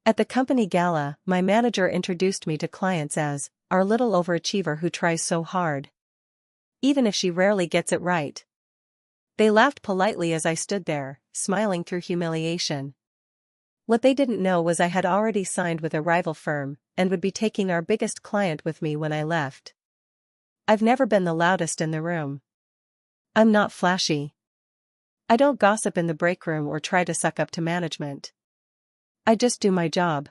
At the company gala, my manager introduced me to clients as our little overachiever who tries so hard, even if she rarely gets it right. They laughed politely as I stood there, smiling through humiliation. What they didn't know was I had already signed with a rival firm, and would be taking our biggest client with me when I left. I've never been the loudest in the room. I'm not flashy. I don't gossip in the break room or try to suck up to management. I just do my job.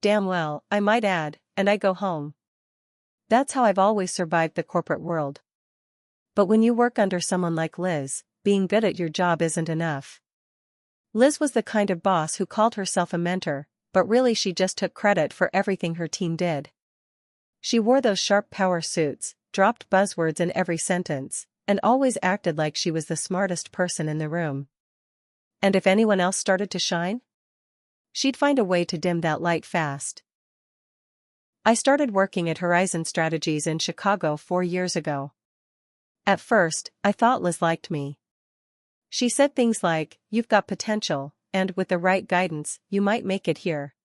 Damn well, I might add, and I go home. That's how I've always survived the corporate world. But when you work under someone like Liz, being good at your job isn't enough. Liz was the kind of boss who called herself a mentor, but really she just took credit for everything her team did. She wore those sharp power suits, dropped buzzwords in every sentence, and always acted like she was the smartest person in the room. And if anyone else started to shine, she'd find a way to dim that light fast. I started working at Horizon Strategies in Chicago 4 years ago. At first, I thought Liz liked me. She said things like, "You've got potential, and with the right guidance, you might make it here."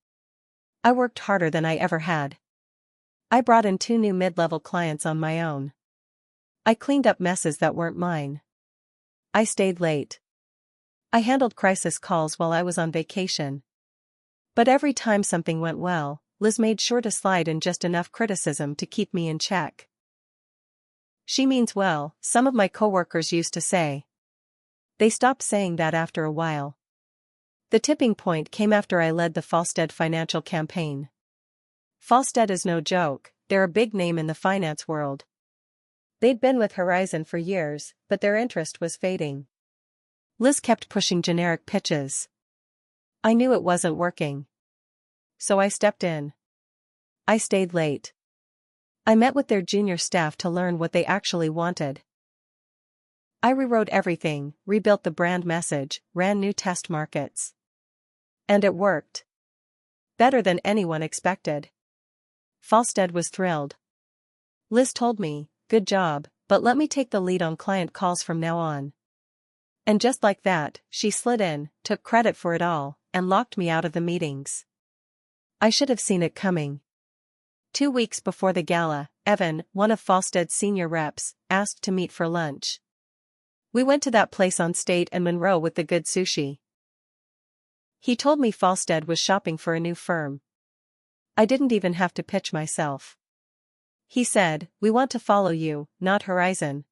I worked harder than I ever had. I brought in 2 new mid-level clients on my own. I cleaned up messes that weren't mine. I stayed late. I handled crisis calls while I was on vacation. But every time something went well, Liz made sure to slide in just enough criticism to keep me in check. "She means well," some of my coworkers used to say. They stopped saying that after a while. The tipping point came after I led the Falstead financial campaign. Falstead is no joke, they're a big name in the finance world. They'd been with Horizon for years, but their interest was fading. Liz kept pushing generic pitches. I knew it wasn't working. So I stepped in. I stayed late. I met with their junior staff to learn what they actually wanted. I rewrote everything, rebuilt the brand message, ran new test markets. And it worked. Better than anyone expected. Falstead was thrilled. Liz told me, "Good job, but let me take the lead on client calls from now on." And just like that, she slid in, took credit for it all, and locked me out of the meetings. I should have seen it coming. 2 weeks before the gala, Evan, one of Falstead's senior reps, asked to meet for lunch. We went to that place on State and Monroe with the good sushi. He told me Falstead was shopping for a new firm. I didn't even have to pitch myself. He said, "We want to follow you, not Horizon."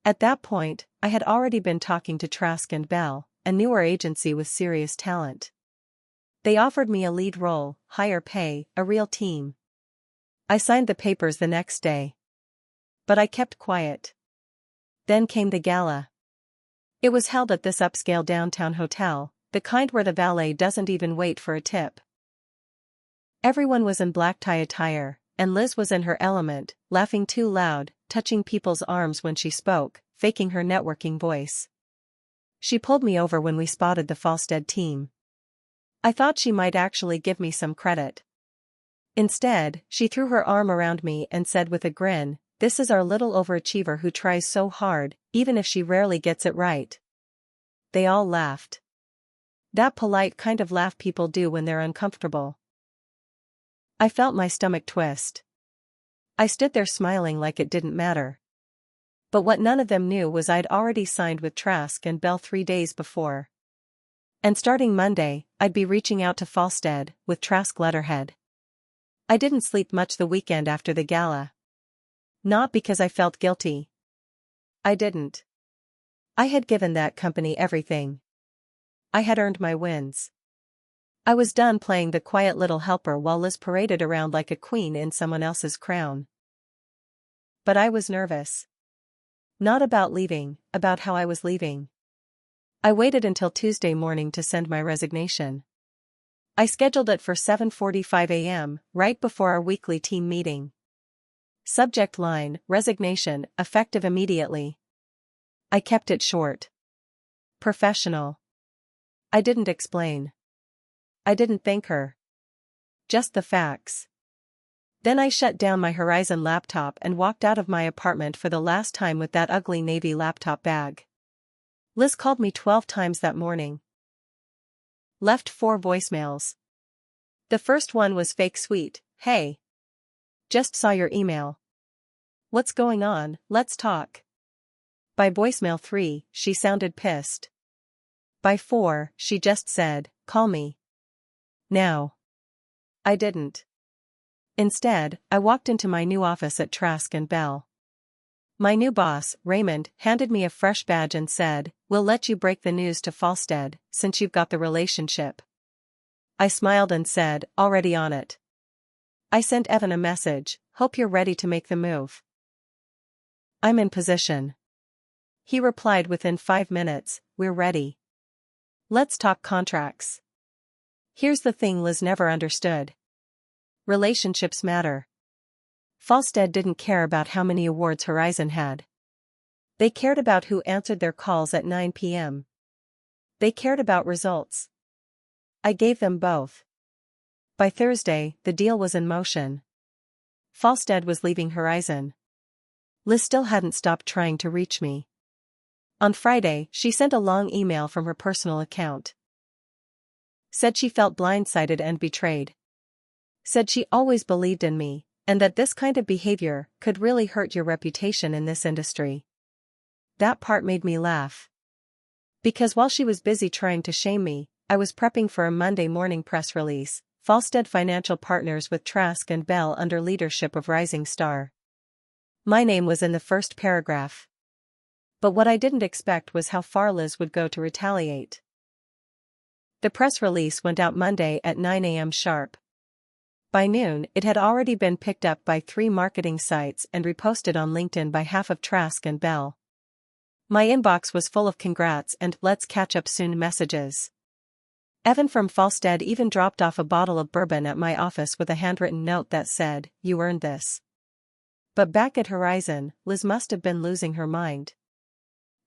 At that point, I had already been talking to Trask and Bell, a newer agency with serious talent. They offered me a lead role, higher pay, a real team. I signed the papers the next day. But I kept quiet. Then came the gala. It was held at this upscale downtown hotel, the kind where the valet doesn't even wait for a tip. Everyone was in black tie attire, and Liz was in her element, laughing too loud, touching people's arms when she spoke, faking her networking voice. She pulled me over when we spotted the Falstead team. I thought she might actually give me some credit. Instead, she threw her arm around me and said with a grin, "This is our little overachiever who tries so hard, even if she rarely gets it right." They all laughed. That polite kind of laugh people do when they're uncomfortable. I felt my stomach twist. I stood there smiling like it didn't matter. But what none of them knew was I'd already signed with Trask and Bell 3 days before. And starting Monday, I'd be reaching out to Falstead, with Trask letterhead. I didn't sleep much the weekend after the gala. Not because I felt guilty. I didn't. I had given that company everything. I had earned my wins. I was done playing the quiet little helper while Liz paraded around like a queen in someone else's crown. But I was nervous. Not about leaving, about how I was leaving. I waited until Tuesday morning to send my resignation. I scheduled it for 7:45 a.m., right before our weekly team meeting. Subject line, resignation, effective immediately. I kept it short. Professional. I didn't explain. I didn't thank her. Just the facts. Then I shut down my Horizon laptop and walked out of my apartment for the last time with that ugly navy laptop bag. Liz called me 12 times that morning. left 4 voicemails. The first one was fake sweet. Hey. Just saw your email. What's going on, let's talk. By voicemail 3, she sounded pissed. By 4, she just said, call me. Now. I didn't. Instead, I walked into my new office at Trask and Bell. My new boss, Raymond, handed me a fresh badge and said, we'll let you break the news to Falstead, since you've got the relationship. I smiled and said, already on it. I sent Evan a message, hope you're ready to make the move. I'm in position. He replied within 5 minutes, we're ready. Let's talk contracts. Here's the thing Liz never understood. Relationships matter. Falstead didn't care about how many awards Horizon had. They cared about who answered their calls at 9 p.m. They cared about results. I gave them both. By Thursday, the deal was in motion. Falstead was leaving Horizon. Liz still hadn't stopped trying to reach me. On Friday, she sent a long email from her personal account. Said she felt blindsided and betrayed. Said she always believed in me, and that this kind of behavior could really hurt your reputation in this industry. That part made me laugh. Because while she was busy trying to shame me, I was prepping for a Monday morning press release, Falstead Financial Partners with Trask and Bell under leadership of Rising Star. My name was in the first paragraph. But what I didn't expect was how far Liz would go to retaliate. The press release went out Monday at 9 a.m. sharp. By noon, it had already been picked up by 3 marketing sites and reposted on LinkedIn by half of Trask and Bell. My inbox was full of congrats and let's catch up soon messages. Evan from Falstead even dropped off a bottle of bourbon at my office with a handwritten note that said, you earned this. But back at Horizon, Liz must have been losing her mind.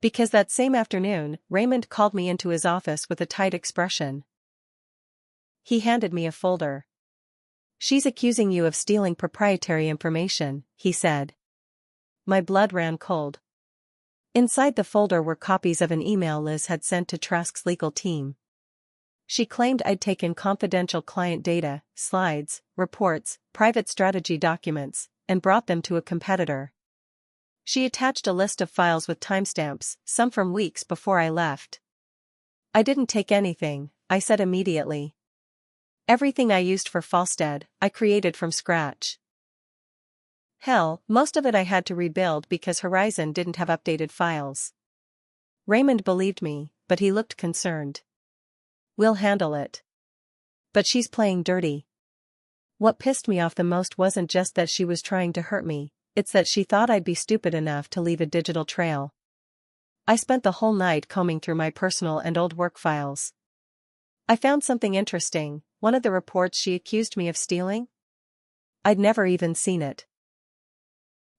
Because that same afternoon, Raymond called me into his office with a tight expression. He handed me a folder. She's accusing you of stealing proprietary information, he said. My blood ran cold. Inside the folder were copies of an email Liz had sent to Trask's legal team. She claimed I'd taken confidential client data, slides, reports, private strategy documents, and brought them to a competitor. She attached a list of files with timestamps, some from weeks before I left. I didn't take anything, I said immediately. Everything I used for Falstead, I created from scratch. Hell, most of it I had to rebuild because Horizon didn't have updated files. Raymond believed me, but he looked concerned. We'll handle it. But she's playing dirty. What pissed me off the most wasn't just that she was trying to hurt me, it's that she thought I'd be stupid enough to leave a digital trail. I spent the whole night combing through my personal and old work files. I found something interesting, one of the reports she accused me of stealing. I'd never even seen it.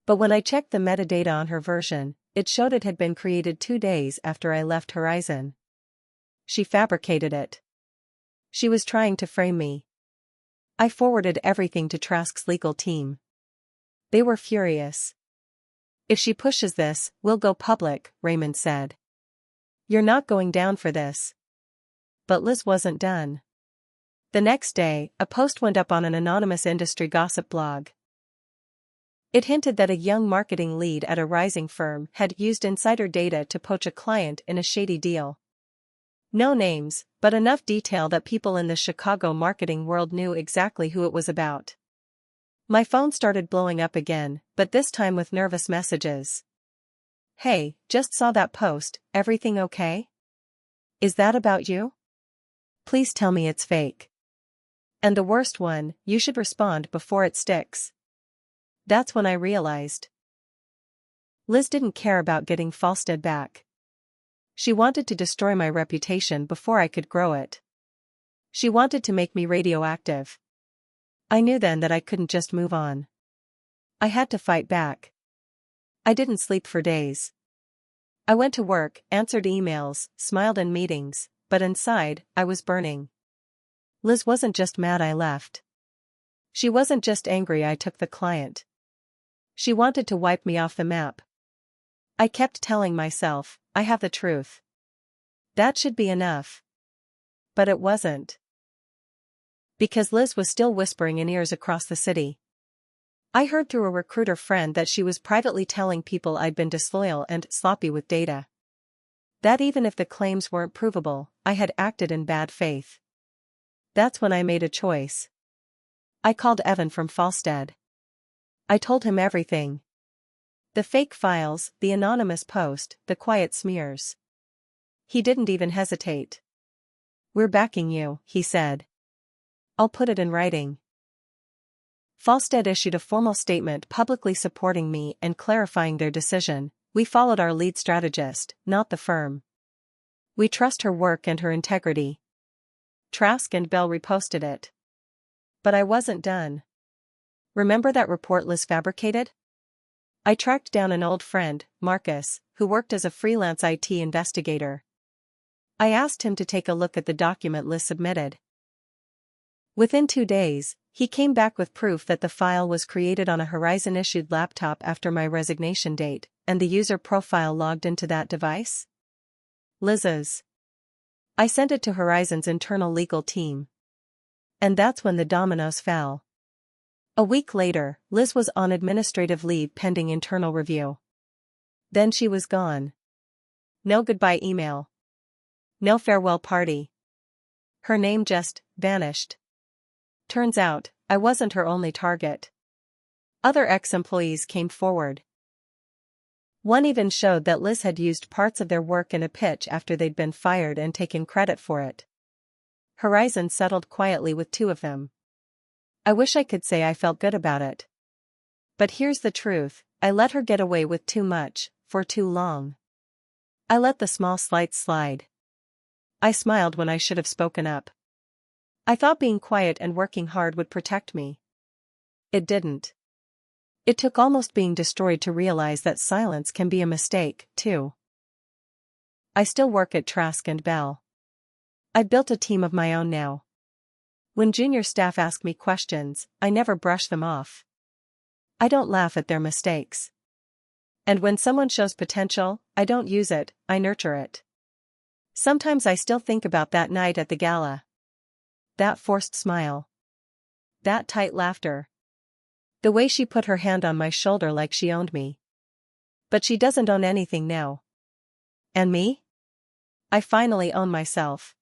But when I checked the metadata on her version, it showed it had been created 2 days after I left Horizon. She fabricated it. She was trying to frame me. I forwarded everything to Trask's legal team. They were furious. If she pushes this, we'll go public, Raymond said. You're not going down for this. But Liz wasn't done. The next day, a post went up on an anonymous industry gossip blog. It hinted that a young marketing lead at a rising firm had used insider data to poach a client in a shady deal. No names, but enough detail that people in the Chicago marketing world knew exactly who it was about. My phone started blowing up again, but this time with nervous messages. Hey, just saw that post, everything okay? Is that about you? Please tell me it's fake. And the worst one, you should respond before it sticks. That's when I realized. Liz didn't care about getting Falstead back. She wanted to destroy my reputation before I could grow it. She wanted to make me radioactive. I knew then that I couldn't just move on. I had to fight back. I didn't sleep for days. I went to work, answered emails, smiled in meetings, but inside, I was burning. Liz wasn't just mad I left. She wasn't just angry I took the client. She wanted to wipe me off the map. I kept telling myself, I have the truth. That should be enough. But it wasn't. Because Liz was still whispering in ears across the city. I heard through a recruiter friend that she was privately telling people I'd been disloyal and sloppy with data. That even if the claims weren't provable, I had acted in bad faith. That's when I made a choice. I called Evan from Falstead. I told him everything. The fake files, the anonymous post, the quiet smears. He didn't even hesitate. "We're backing you," he said. "I'll put it in writing." Falstead issued a formal statement publicly supporting me and clarifying their decision. "We followed our lead strategist, not the firm. We trust her work and her integrity." Trask and Bell reposted it. But I wasn't done. "Remember that report Liz fabricated?" I tracked down an old friend, Marcus, who worked as a freelance IT investigator. I asked him to take a look at the document Liz submitted. Within 2 days, he came back with proof that the file was created on a Horizon-issued laptop after my resignation date, and the user profile logged into that device? Liz's. I sent it to Horizon's internal legal team. And that's when the dominoes fell. A week later, Liz was on administrative leave pending internal review. Then she was gone. No goodbye email. No farewell party. Her name just vanished. Turns out, I wasn't her only target. Other ex-employees came forward. One even showed that Liz had used parts of their work in a pitch after they'd been fired and taken credit for it. Horizon settled quietly with 2 of them. I wish I could say I felt good about it. But here's the truth, I let her get away with too much, for too long. I let the small slights slide. I smiled when I should have spoken up. I thought being quiet and working hard would protect me. It didn't. It took almost being destroyed to realize that silence can be a mistake, too. I still work at Trask and Bell. I've built a team of my own now. When junior staff ask me questions, I never brush them off. I don't laugh at their mistakes. And when someone shows potential, I don't use it, I nurture it. Sometimes I still think about that night at the gala. That forced smile. That tight laughter. The way she put her hand on my shoulder like she owned me. But she doesn't own anything now. And me? I finally own myself.